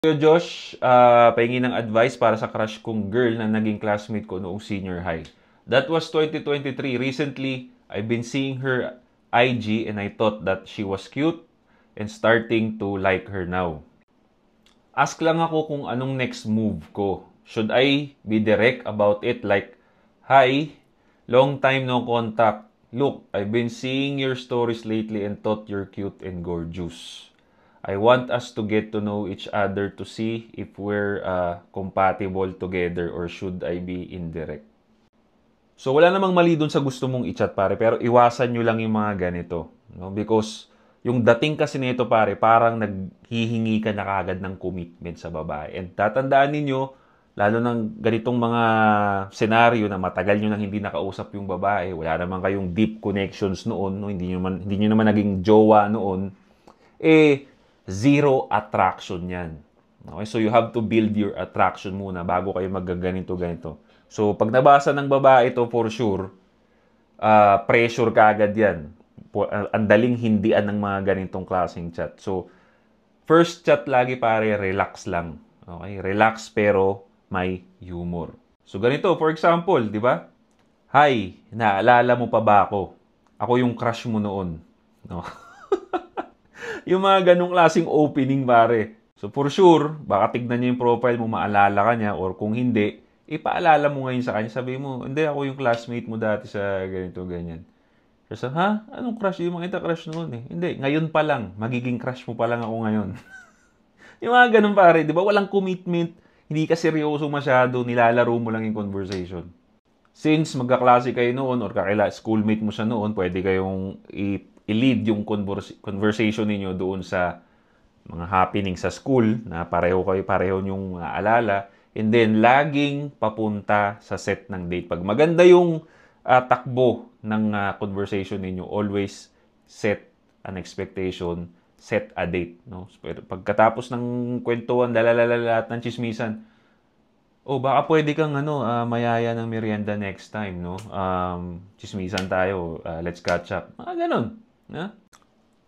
Yo Josh, pahingi ng advice para sa crush kong girl na naging classmate ko noong senior high. That was 2023. Recently, I've been seeing her IG and I thought that she was cute and starting to like her now. Ask lang ako kung anong next move ko. Should I be direct about it like, "Hi, long time no contact. Look, I've been seeing your stories lately and thought you're cute and gorgeous. I want us to get to know each other to see if we're compatible together or should I be indirect." So wala namang mali dun sa gusto mong i-chat pare, pero iwasan nyo lang yung mga ganito. No? Because yung dating kasi nito pare, parang naghihingi ka na kagad ng commitment sa babae. And tatandaan ninyo, lalo ng ganitong mga senaryo na matagal nyo nang hindi nakausap yung babae, wala naman kayong deep connections noon, no? Hindi nyo naman naging jowa noon, zero attraction yan. Okay? So you have to build your attraction muna bago kayo ganito. So pag nabasa ng babae to for sure, pressure kaagad yan. Ang daling hindian ng mga ganitong klaseng chat. So first chat lagi pare, relax lang. Okay? Relax pero may humor. So ganito, for example, di ba? "Hi, naalala mo pa ba ako? Ako yung crush mo noon." No? Yung mga ganong klaseng opening, pare. So, for sure, baka tignan niya yung profile mo, maalala ka niya, or kung hindi, ipaalala mo ngayon sa kanya. Sabi mo, "Hindi, ako yung classmate mo dati sa ganito, ganyan." Kasi, "Ha? Anong crush? Yung mga crush noon eh." "Hindi, ngayon pa lang. Magiging crush mo pa lang ako ngayon." Yung mga ganun, pare. Di ba? Walang commitment. Hindi ka seryoso masyado. Nilalaro mo lang yung conversation. Since magkaklase kayo noon or schoolmate mo siya noon, pwede kayong i-lead yung conversation ninyo doon sa mga happening sa school na pareho yung alala, and then laging papunta sa set ng date. Pag maganda yung takbo ng conversation ninyo, always set an expectation, set a date. No? Pero pagkatapos ng kwentuhan, lahat ng chismisan, baka pwede kang mayaya ng merienda next time, no? Chismisan tayo, let's catch up. Mga ganun. Yeah?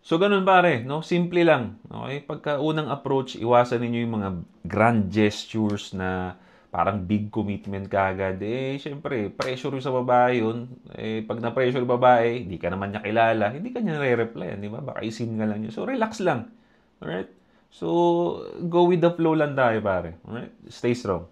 So, ganun pare, no? Simple lang. Okay? Pagka unang approach, iwasan ninyo yung mga grand gestures na parang big commitment kagad. Syempre, pressure sa babae yun. Pag na-pressure babae, hindi ka naman niya kilala, hindi ka niya nare-reply, di ba? Baka isin ka lang niya. So, relax lang. Alright? So, go with the flow lang tayo, pare. Alright? Stay strong.